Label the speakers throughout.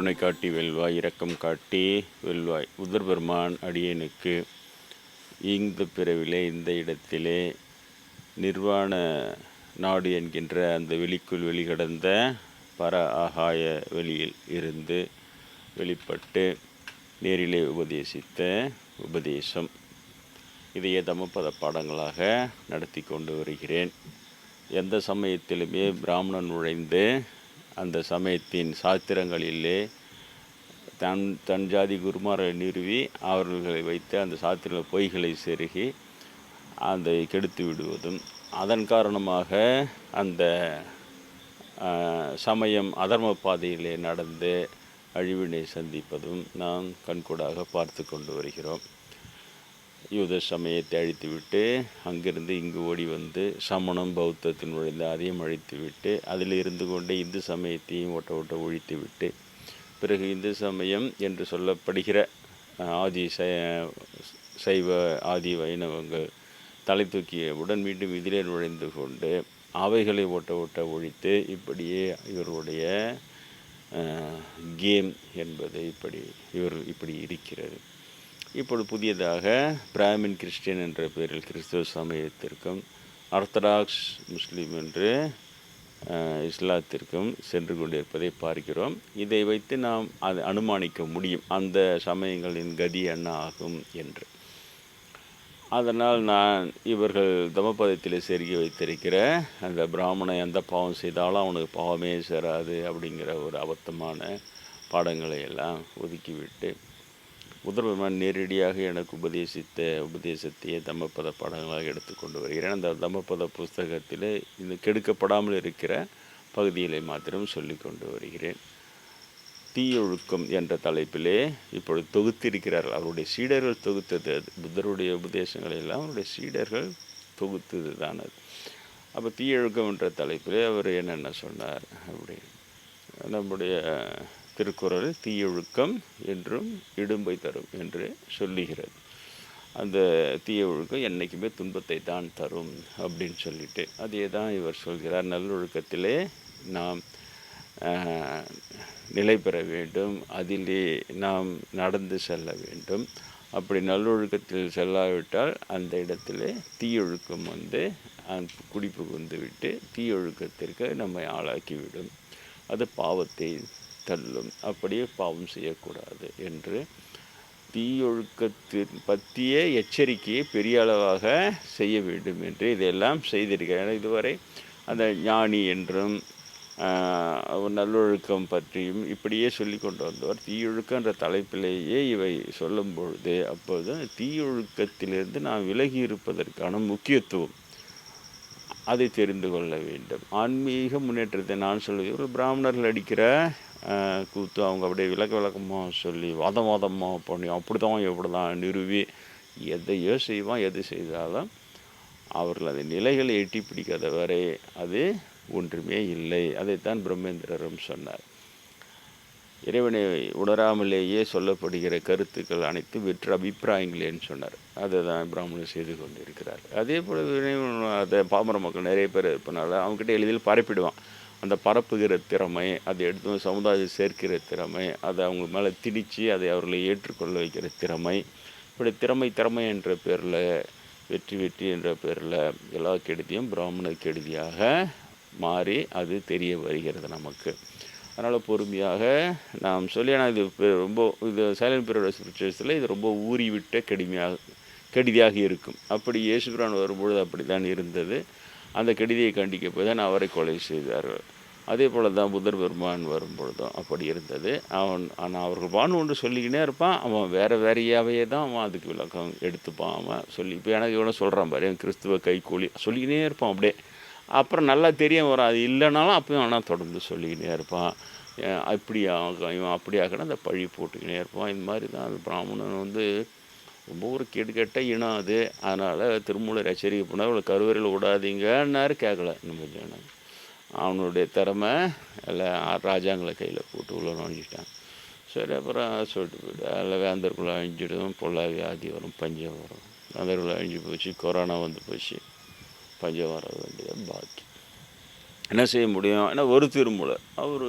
Speaker 1: கருணை காட்டி வெல்வாய், இரக்கம் காட்டி வெல்வாய். புதர்பெருமான் அடியனுக்கு இந்த பிறவிலே இந்த இடத்திலே நிர்வாண நாடு என்கின்ற அந்த வெளிக்குள் வெளிகடந்த பர ஆகாய வெளியில் இருந்து வெளிப்பட்டு நேரிலே உபதேசித்த உபதேசம். இதையே தமபத பாடங்களாக நடத்தி கொண்டு வருகிறேன். எந்த சமயத்திலுமே பிராமணன் நுழைந்து அந்த சமயத்தின் சாத்திரங்களிலே தன் ஜாதி குருமாரை நிறுவி அவர்களை வைத்து அந்த சாத்திர பொய்களை செருகி அதை கெடுத்து விடுவதும், அதன் காரணமாக அந்த சமயம் அதர்ம பாதையிலே நடந்து அழிவினை சந்திப்பதும் நாம் கண்கூடாக பார்த்து கொண்டு வருகிறோம். யூத சமயத்தை அழித்துவிட்டு அங்கிருந்து இங்கு ஓடி வந்து சமணம் பௌத்தத்தின் நுழைந்து அதையும் அழித்துவிட்டு அதில் இருந்து கொண்டே இந்து சமயத்தையும் ஓட்ட ஒழித்து விட்டு பிறகு இந்து சமயம் என்று சொல்லப்படுகிற ஆதி சைவ ஆதி வைணவங்கள் தலை தூக்கியவுடன் மீண்டும் இதிலே நுழைந்து கொண்டு அவைகளை ஓட்ட ஒழித்து இப்படியே இவருடைய கேம் என்பது இவர்கள் இப்படி இருக்கிறது. இப்பொழுது புதியதாக பிராமின் கிறிஸ்டியன் என்ற பெயரில் கிறிஸ்துவ சமயத்திற்கும் ஆர்த்தடாக்ஸ் முஸ்லீம் என்று இஸ்லாத்திற்கும் சென்று கொண்டிருப்பதை பார்க்கிறோம். இதை வைத்து நாம் அதை அனுமானிக்க முடியும் அந்த சமயங்களின் கதி என்ன ஆகும் என்று. அதனால் நான் இவர்கள் தமபதத்தில் செருகி வைத்திருக்கிற அந்த பிராமணனை எந்த பாவம் செய்தாலும் அவனுக்கு பாவமே சேராது அப்படிங்கிற ஒரு அபத்தமான பாடங்களை எல்லாம் ஒதுக்கிவிட்டு புதர்பெருமான் நேரடியாக எனக்கு உபதேசித்த உபதேசத்தையே தம்மபத பாடங்களாக எடுத்துக்கொண்டு வருகிறேன். அந்த தம்மபத புஸ்தகத்தில் இந்த கெடுக்கப்படாமல் இருக்கிற பகுதிகளை மாத்திரம் சொல்லி கொண்டு வருகிறேன். தீயொழுக்கம் என்ற தலைப்பிலே இப்பொழுது தொகுத்திருக்கிறார்கள். அவருடைய சீடர்கள் தொகுத்தது அது. புத்தருடைய உபதேசங்களை எல்லாம் அவருடைய சீடர்கள் தொகுத்தது தான் அது. அப்போ தீயொழுக்கம் என்ற தலைப்பிலே அவர் என்னென்ன சொன்னார் அப்படி நம்முடைய திருக்குறள் தீயொழுக்கம் என்றும் இடும்பை தரும் என்று சொல்லுகிறது. அந்த தீய ஒழுக்கம் என்றைக்குமே துன்பத்தை தான் தரும் அப்படின்னு சொல்லிட்டு அதே தான் இவர் சொல்கிறார். நல்லொழுக்கத்திலே நாம் நிலை பெற வேண்டும், அதிலே நாம் நடந்து செல்ல வேண்டும். அப்படி நல்லொழுக்கத்தில் செல்லாவிட்டால் அந்த இடத்துல தீயொழுக்கம் குடிப்பு விட்டு தீயொழுக்கத்திற்கு நம்மை ஆளாக்கிவிடும். அது பாவத்தை தள்ளும். அப்படியே பாவம் செய்யக்கூடாது என்று தீயொழுக்கத்தின் பற்றிய எச்சரிக்கையை பெரிய அளவாக செய்ய வேண்டும் என்று இதையெல்லாம் செய்திருக்கிறேன். இதுவரை அந்த ஞானி என்றும் நல்லொழுக்கம் பற்றியும் இப்படியே சொல்லி கொண்டு வந்தவர். தீயொழுக்கன்ற தலைப்பிலேயே இவை சொல்லும் பொழுது அப்போது தீயொழுக்கத்திலிருந்து நாம் விலகி இருப்பதற்கான முக்கியத்துவம் அதை தெரிந்து கொள்ள வேண்டும். ஆன்மீக முன்னேற்றத்தை நான் சொல்வது ஒரு பிராமணர்கள் அடிக்கிற கூத்து அவங்க அப்படியே விளக்கமாக சொல்லி வாதமாக பண்ணி இப்படி தான் நிறுவி எதையோ செய்வான். எது செய்தாலும் அவர்கள் அதை நிலைகளை எட்டி பிடிக்காத வரை அது ஒன்றுமே இல்லை. அதைத்தான் பிரம்மேந்திரரும் சொன்னார். இறைவனை உணராமலேயே சொல்லப்படுகிற கருத்துக்கள் அனைத்தும் வெற்று அபிப்பிராயங்களேன்னு சொன்னார். அதை தான் பிராமணர் செய்து கொண்டு இருக்கிறார். அதே போல் அதை பாமர மக்கள் நிறைய பேர் இருப்பனால அவங்ககிட்ட எளிதில் பரப்பிடுவான். அந்த பரப்புகிற திறமை, அதை எடுத்து சமுதாயத்தை சேர்க்கிற திறமை, அதை அவங்க மேலே திணித்து அதை அவர்களை ஏற்றுக்கொள்ள வைக்கிற திறமை, இப்படி திறமை என்ற பேரில் வெற்றி என்ற பேரில் எல்லா கெடுதியும் பிராமண கெடுதியாக மாறி அது தெரிய வருகிறது நமக்கு. அதனால் பொறுமையாக நாம் சொல்லி, ஆனால் இது சைலண்ட் பீரியட் ஸ்பிரிச்சுவல்ஸில் இது ரொம்ப ஊறிவிட்ட கெடுதியாக இருக்கும். அப்படி இயேசுபிரான் வரும்பொழுது அப்படி தான் இருந்தது. அந்த கெடுதியை கண்டிக்க போய் தான் அவரை கொலை செய்தார்கள். அதே போல் தான் புத்தர் பெருமான் வரும்பொழுதும் அப்படி இருந்தது. ஆனால் அவர்கள் வான் ஒன்று சொல்லிக்கினே இருப்பான். அவன் வேறையாவே தான் அவன் அதுக்கு விளக்கம் எடுத்துப்பான். அவன் சொல்லி இப்போ எனக்கு இவனை சொல்கிறான் பாரு, என் கிறிஸ்துவ கைக்கூலி சொல்லிக்கினே இருப்பான். அப்படியே அப்புறம் நல்லா தெரிய வரும். அது இல்லைனாலும் அப்பயும் ஆனால் தொடர்ந்து சொல்லிக்கினே இருப்பான். இவன் அப்படியாக்கணும் அந்த பழி போட்டுக்கினே இருப்பான். இந்த மாதிரி தான் அந்த பிராமணன் ரொம்ப ஒரு கெட்ட இனம் அது. அதனால் திருமூலர் எச்சரிக்கை பண்ணால் அவளை கருவறையில் விடாதீங்கன்னாரு. கேட்கல நம்ம ஜனம். அவனுடைய திறமை எல்லாம் ராஜாங்களை கையில் போட்டு உள்ள நுழைஞ்சிட்டான். சரி, அப்புறம் சொல்லிட்டு போய்ட்டு அதில் வேந்தருக்குள்ளே அழிஞ்சிடும், பொல்லா வியாதி வரும், பஞ்சம் வரும். வேந்தருக்குள்ளே அழிஞ்சு போச்சு, கொரோனா போச்சு, பஞ்சம் வர வேண்டியது பாக்கி. என்ன செய்ய முடியும்? ஏன்னா ஒரு திருமூலர் அவர்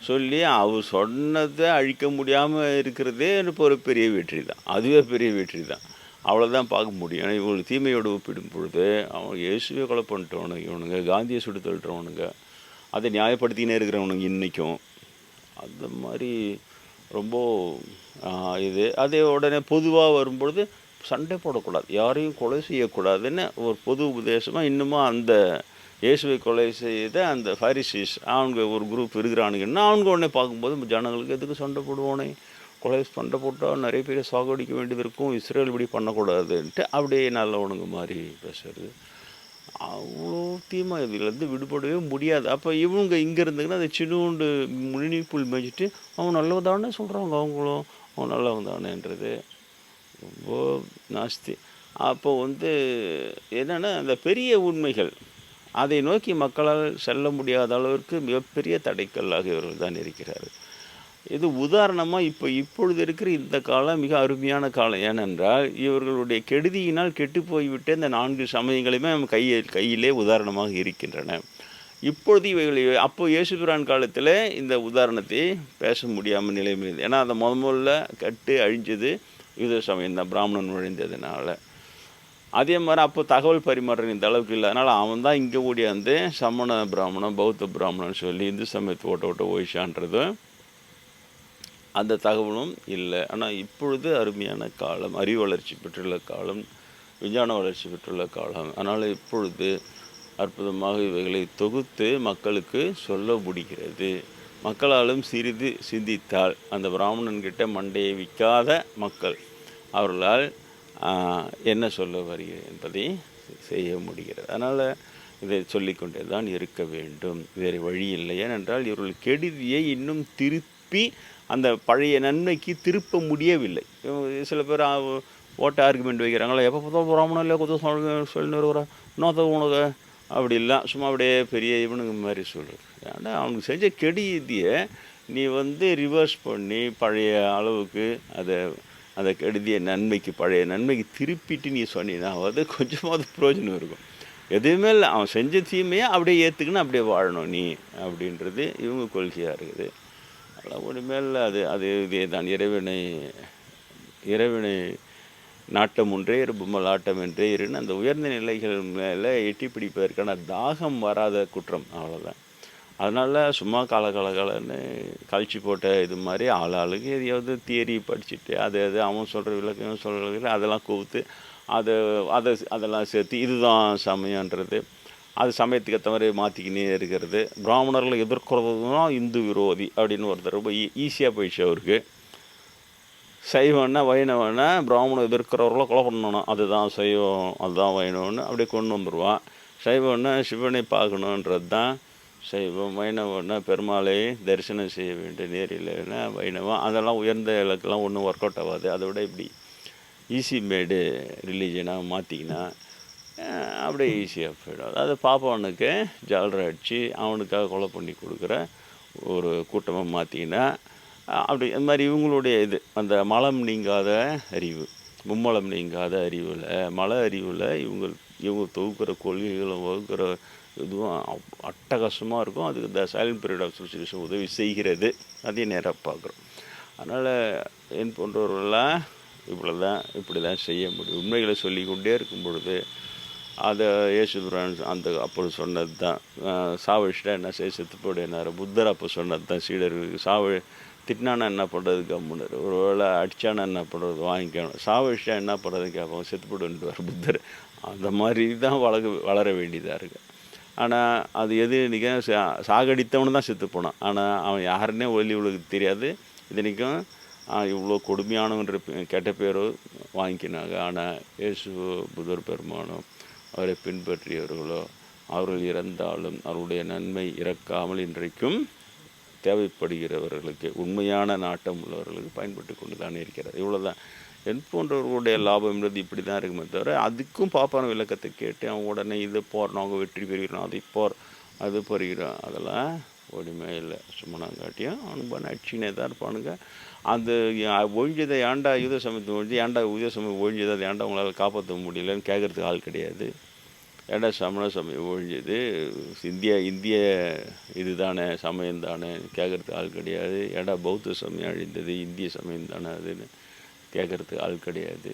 Speaker 1: சொல்லி அவர் சொன்னதை அழிக்க முடியாமல் இருக்கிறதே இப்போ ஒரு பெரிய வெற்றி தான். அதுவே பெரிய வெற்றி தான். அவ்வளோதான் பார்க்க முடியும். ஏன்னா இவங்களுக்கு தீமையோடு ஒப்பிடும் பொழுது அவங்க இயேசுவே கொலை பண்ணிட்டவனுங்க இவனுங்க, காந்தியை சுட்டு தள்ளுறவனுங்க, அதை நியாயப்படுத்தினே இருக்கிறவனுங்க இன்றைக்கும். அந்த மாதிரி ரொம்ப இது அதே உடனே பொதுவாக வரும்பொழுது சண்டை போடக்கூடாது, யாரையும் கொலை செய்யக்கூடாதுன்னு ஒரு பொது உபதேசமாக இன்னமும் அந்த இயேசுவை கொலை செய்த அந்த ஃபாரிசீஸ் அவங்க ஒரு குரூப் இருக்கிறானுங்கன்னா அவங்க உடனே பார்க்கும்போது ஜனங்களுக்கு எதுக்கு சண்டை போடுவானே, கொலை சண்டை போட்டால் நிறைய பேரை சாகடிக்க வேண்டியது இருக்கும், இஸ்ரேல் இப்படி பண்ணக்கூடாதுன்ட்டு அப்படியே நல்லவனுங்க மாதிரி பேசுறது. அவ்வளோ தீமை இதுலேருந்து விடுபடவே முடியாது. அப்போ இவங்க இங்கே இருந்துங்கன்னா அந்த சின்னூண்டு முனிப்புள் மேய்ச்சிட்டு அவங்க நல்லவன் தானே சொல்கிறாங்க, அவங்களும் அவன் நல்லவன் தானேன்றது ரொம்ப நாஸ்தி. அப்போ என்னென்னா அந்த பெரிய உண்மைகள் அதை நோக்கி மக்களால் செல்ல முடியாத அளவிற்கு மிகப்பெரிய தடைக்கல்லாக இவர்கள் தான் இருக்கிறார்கள். இது உதாரணமாக இப்பொழுது இருக்கிற இந்த காலம் மிக அருமையான காலம். ஏனென்றால் இவர்களுடைய கெடுதியினால் கெட்டு போய்விட்ட இந்த 4 சமயங்களுமே நம்ம கையிலே உதாரணமாக இருக்கின்றன. இப்பொழுது இவைகள் அப்போ இயேசுபிரான் காலத்தில் இந்த உதாரணத்தை பேச முடியாமல் நிலைமையில், ஏன்னா அதை முதல்ல கட்டு அழிஞ்சது யூத சமயம் தான், பிராமணன் நுழைந்ததுனால. அதே மாதிரி அப்போ தகவல் பரிமாற்றம் இந்த அளவுக்கு இல்லை. அதனால் அவன் தான் இங்கே ஓடியாந்து சமண பிராமணன் பௌத்த பிராமணன் சொல்லி இந்து சமயத்தை ஓட்ட ஓய்ச்சான்றதும் அந்த தகவலும் இல்லை. ஆனால் இப்பொழுது அருமையான காலம், அறிவு வளர்ச்சி பெற்றுள்ள காலம், விஞ்ஞான வளர்ச்சி பெற்றுள்ள காலம். அதனால் இப்பொழுது அற்புதமாக இவைகளை தொகுத்து மக்களுக்கு சொல்ல முடிகிறது. மக்களாலும் சிறிது சிந்தித்தால் அந்த பிராமணன்கிட்ட மண்டையை விற்காத மக்கள் அவர்களால் என்ன சொல்ல வருகிறது என்பதை செய்ய முடிகிறது. அதனால் இதை சொல்லிக்கொண்டே தான் இருக்க வேண்டும், வேறு வழி இல்லை. ஏனென்றால் இவர்கள் கெடுதியை இன்னும் திருப்பி அந்த பழைய நன்மைக்கு திருப்ப முடியவில்லை. சில பேர் ஓட்ட ஆர்குமெண்ட் வைக்கிறாங்களா, எப்போ பார்த்தா பிராமணம் இல்லை கொத்த சொல்லின்னு வருவா இன்னொத்த உனக்கு அப்படி இல்லை, சும்மா அப்படியே பெரிய இவனுங்க மாதிரி சொல்கிறது. ஏன்னா அவனுக்கு செஞ்ச கெடுதியை நீ ரிவர்ஸ் பண்ணி பழைய அளவுக்கு அதை கெடுதிய நன்மைக்கு பழைய நன்மைக்கு திருப்பிட்டு நீ சொன்னீங்கன்னா கொஞ்சமாவது பிரயோஜனம் இருக்கும். எதுவுமே இல்லை, அவன் செஞ்ச தீமையை அப்படியே ஏற்றுக்கணும், அப்படியே வாழணும் நீ அப்படின்றது இவங்க கொள்கையாக இருக்குது. அதெல்லாம் ஒன்றுமேல் இதே தான். இறைவனை நாட்டம் ஒன்றே பொம்மல் ஆட்டம் என்றே இருன்னு அந்த உயர்ந்த நிலைகள் மேலே எட்டி பிடிப்பதற்கான தாகம் வராத குற்றம், அவ்வளோதான். அதனால் சும்மா காலன்னு கழிச்சு போட்ட இது மாதிரி ஆளுக்கு எதையாவது தியரி படிச்சுட்டு அது அவன் சொல்கிற விளக்கம் சொல்கிற விளக்கம் அதெல்லாம் கோர்த்து அதெல்லாம் சேர்த்து இதுதான் சமயன்றது, அது சமயத்துக்கு ஏற்ற மாதிரி மாற்றிக்கினே இருக்கிறது. பிராமணர்களை எதிர்க்கிறதுனா இந்து விரோதி அப்படின்னு ஒருத்தர் ரொம்ப ஈஸியாக போயிடுச்சு அவருக்கு. சைவம்னா வைணவன்னா பிராமணம் எதிர்க்கிறவர்கள கொலை பண்ணணும், அதுதான் சைவம், அதுதான் வைணவன்னு அப்படியே கொண்டு வந்துடுவான். சைவம்னா சிவனை பார்க்கணுன்றது தான் சைவம், வைணவம்னா பெருமாளை தரிசனம் செய்ய வேண்டிய நேரில்னா வைணவம். அதெல்லாம் உயர்ந்த இலக்கெல்லாம் ஒன்றும் ஒர்க் அவுட் ஆகாது. அதை விட இப்படி ஈஸி மேடு ரிலீஜனாக மாற்றிக்கினா அப்படியே ஈஸியாக போயிடும். அதாவது பாப்பானுக்கு ஜாலரை அடித்து அவனுக்காக கொலை பண்ணி கொடுக்குற ஒரு கூட்டமாக மாற்றிக்கினா அப்படி இந்த மாதிரி இவங்களுடைய அந்த மலம் நீங்காத அறிவு, மும்மலம் நீங்காத அறிவில் மல அறிவில் இவங்க தொகுக்கிற கொள்கைகளும் வகுக்கிற இதுவும் அட்டகாசமாக இருக்கும். அதுக்கு இந்த சைலண்ட் பீரியட் ஆஃப் சோசியலிசம் உதவி செய்கிறது, அதையும் நேராக பார்க்குறோம். அதனால் என் போன்றவர்களெலாம் இப்படி தான் செய்ய முடியும். உண்மைகளை சொல்லி கொண்டே இருக்கும் பொழுது அதை இயேசுபிரான் அப்போ சொன்னது தான். சாவழிச்சிட்டா என்ன செய்ய செத்து போடுனார் புத்தர். அப்போ சொன்னது தான் சீடர்களுக்கு. திட்டினானா என்ன பண்ணுறது கம்முனர், ஒரு வேளை அடித்தானா என்ன பண்ணுறது வாங்கிக்கணும், சாவழிச்சா என்ன பண்ணுறது கேட்பாங்க, செத்து போடுன்றார் புத்தர். அந்த மாதிரி தான் வளர வேண்டியதாக இருக்குது. ஆனால் அது இன்றைக்கி சாகடித்தவனு தான் செத்து போனான். ஆனால் அவன் யாருன்னே உலகுக்கு தெரியாது. இன்றைக்கும் இவ்வளோ கொடுமையானவன்ற கெட்ட பேரோ வாங்கிக்கினாங்க. ஆனால் இயேசு புத்தர் பெருமானோ அவரை பின்பற்றியவர்களோ அவர்கள் இறந்தாலும் அவருடைய நன்மை இறக்காமல் இன்றைக்கும் தேவைப்படுகிறவர்களுக்கு உண்மையான நாட்டம் உள்ளவர்களுக்கு பயன்பட்டு கொண்டு தானே இருக்கிறார். இவ்வளோ தான். என் போன்றவர்களுடைய லாபம்ன்றது இப்படி தான் இருக்குமே தவிர அதுக்கும் பாப்பான விளக்கத்தை கேட்டு அவன் உடனே இது போகிறோம், அவங்க வெற்றி பெறுகிறோம், அதை அது பெறுகிறோம், அதெல்லாம் ஒன்றுமே இல்லை. சும்மனாங்காட்டியும் அவனுக்கு பண்ண அடிச்சுனே தான் இருப்பானுங்க. அந்த ஒழிஞ்சதை ஏன்டா யூத சமயத்தை ஒழிஞ்சு ஏன்டா யூத சமயம் ஒழிஞ்சது, அது ஏன்டா அவங்களால காப்பாற்ற முடியலன்னு கேட்குறதுக்கு ஆள் கிடையாது. ஏடா சமண சமயம் ஒழிஞ்சது, இந்திய இந்திய இது தானே சமயம் தானே கேட்குறதுக்கு ஆள் கிடையாது. ஏடா பௌத்த சமயம் அழிந்தது, இந்திய சமயம் தானே அதுன்னு கேட்குறதுக்கு ஆள் கிடையாது.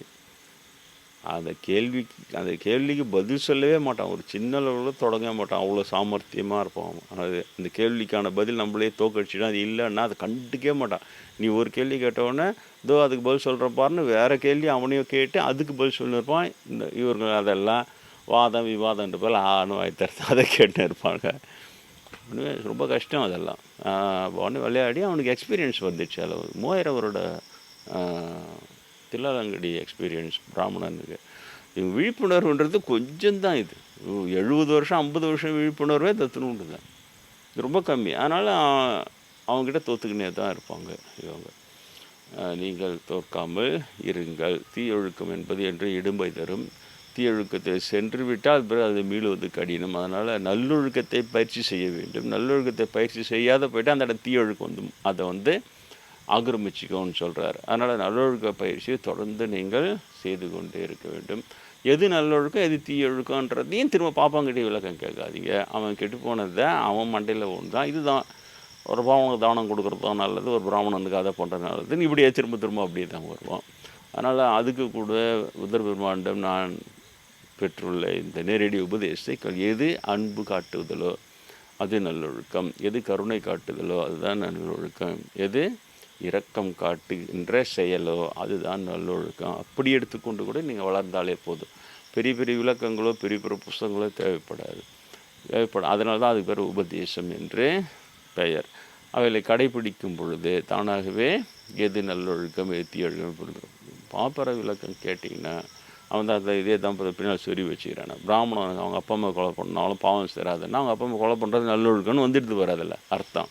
Speaker 1: அந்த கேள்விக்கு பதில் சொல்லவே மாட்டான். ஒரு சின்ன லெவலில் தொடங்க மாட்டான். அவ்வளோ சாமர்த்தியமாக இருப்பான். அது அந்த கேள்விக்கான பதில் நம்மளே தோக்கடிச்சிடும். அது இல்லைன்னா அதை கண்டுக்கவே மாட்டான். நீ ஒரு கேள்வி கேட்டவுடனே இதோ அதுக்கு பதில் சொல்கிறேன் பாருன்னு வேறு கேள்வி அவனையும் கேட்டு அதுக்கு பதில் சொல்லியிருப்பான். இந்த இவர்கள் அதெல்லாம் வாதம் விவாதன்ற போல் வாய்த்தறது அதை கேட்டுன்னு இருப்பாங்க. ரொம்ப கஷ்டம் அதெல்லாம். உடனே விளையாடி அவனுக்கு எக்ஸ்பீரியன்ஸ் வந்துடுச்சு. அதில் மோயிரவரோட தில்லாலங்கடி எக்ஸ்பீரியன்ஸ் பிராமணனுக்கு. இவங்க விழிப்புணர்வுன்றது கொஞ்சம்தான். இது 70 வருஷம் 50 வருஷம் விழிப்புணர்வே தத்துணுன்ட்டு தான். இது ரொம்ப கம்மி. அதனால் அவங்ககிட்ட தோற்றுக்கினே தான் இருப்பாங்க இவங்க. நீங்கள் தோற்காமல் இருங்கள், தீயொழுக்கம் என்பது என்று இடும்பை தரும். தீயொழுக்கத்தை சென்று விட்டால் பிறகு அது மீளுவது கடினம். அதனால் நல்லொழுக்கத்தை பயிற்சி செய்ய வேண்டும். நல்லொழுக்கத்தை பயிற்சி செய்யாத போய்ட்டு அந்த இடம் தீயொழுக்கம் அதை ஆக்கிரமிச்சிக்கோன்னு சொல்கிறார். அதனால் நல்லொழுக்க பயிற்சியை தொடர்ந்து நீங்கள் செய்து கொண்டே இருக்க வேண்டும். எது நல்லொழுக்கம் எது தீயொழுக்கன்றதையும் திரும்ப பாப்பாங்கிட்டே விளக்கம் கேட்காதீங்க. அவன் கெட்டு போனதை அவன் மண்டையில் ஒன்றுதான். இதுதான் ஒரு பாவனுக்கு தானம் கொடுக்குறது தான் நல்லது, ஒரு பிராமணனுக்கு அதை பண்ணுறது நல்லதுன்னு இப்படியே திரும்ப அப்படியே தான் வருவான். அதனால் அதுக்கு கூட புத்தர் பெருமானிடம் நான் பெற்றுள்ள இந்த நேரடி உபதேசத்தை, எது அன்பு காட்டுதலோ அது நல்லொழுக்கம், எது கருணை காட்டுதலோ அதுதான் நல்லொழுக்கம், எது இரக்கம் காட்டுகின்ற செயலோ அதுதான் நல்லொழுக்கம். அப்படி எடுத்துக்கொண்டு கூட நீங்கள் வளர்ந்தாலே போதும். பெரிய பெரிய விளக்கங்களோ பெரிய பெரிய புஸ்தகங்களோ தேவைப்படும். அதனால தான் அதுக்கு பேர் உபதேசம் என்று பெயர். அவைகளை கடைபிடிக்கும் பொழுது தானாகவே எது நல்லொழுக்கம் எது தீயொழுக்கம் புரிஞ்சுடும். பாப்பர விளக்கம் கேட்டிங்கன்னா அவன் தான் இதே தான் பின்னால் சொறி வச்சுக்கிறான். பிராமணன் அவங்க அப்பா அம்மா கொலை பண்ணாலும் பாவம் சேராதுன்னா அவங்க அப்பா அம்மா கொலை பண்ணுறது நல்லொழுக்கம்னு வந்துடுது வராதில்ல அர்த்தம்.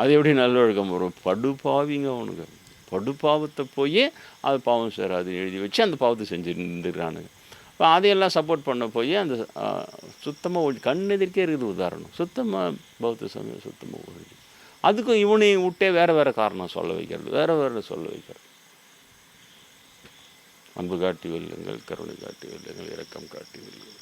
Speaker 1: அது எப்படி நல்லொழுக்கம் வரும்? படுபாவிங்க அவனுக்கு. படுபாவத்தை போய் அது பாவம் சேராதுன்னு எழுதி வச்சு அந்த பாவத்தை செஞ்சுருந்துக்கிறானுங்க. இப்போ அதையெல்லாம் சப்போர்ட் பண்ண போய் அந்த சுத்தமாக கண்ணெதிர்க்கே இருக்குது உதாரணம். சுத்தமாக பௌத்த சமயம் சுத்தமாக ஒழிஞ்சு அதுக்கும் இவனையும் விட்டே வேறு காரணம் சொல்ல வைக்கிறது, வேறு சொல்ல வைக்கிறது. அன்பு காட்டி வெல்லுங்கள், கருணை காட்டி வெல்லுங்கள், இரக்கம் காட்டி வெல்லுங்கள்.